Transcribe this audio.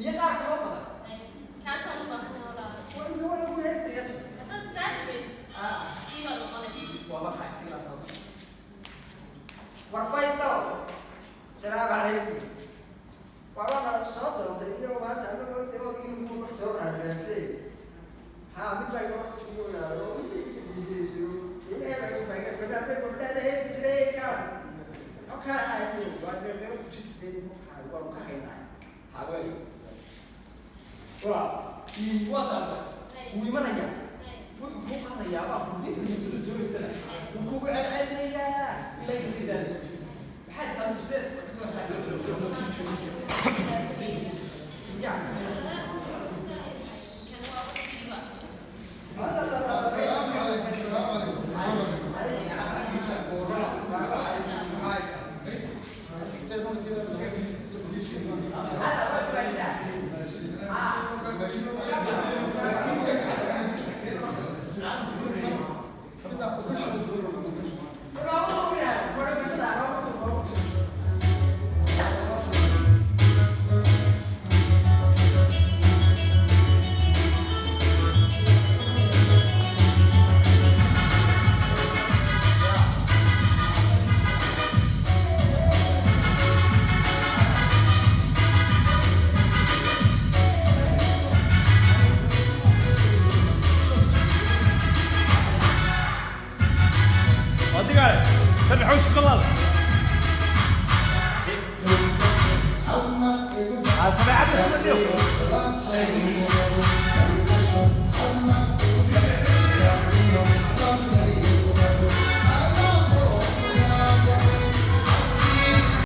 iyagaa kaba badan kaasaan u baahan walaal war lagu heesaya haddaad kaa dhibayso iibaa noqonaysa waa maxay sidaas oo war faysal salaamu calaykum warana soo doontay iyo maanta anagoo teodii ku wax soo raadinay ha mid baa iga waqti iyo yaalo ilaahay baa iga maga fadada gobdhada hees jiray ka ka ay waa meel fujisay waa ka haynaa haway waa wada wuu imanaya wuxuu ku qaadayaa baa ku inta inta joogsana wuu ku celcelinayaa ilaa inta maxay tahay fuseed Asal ada semua dia.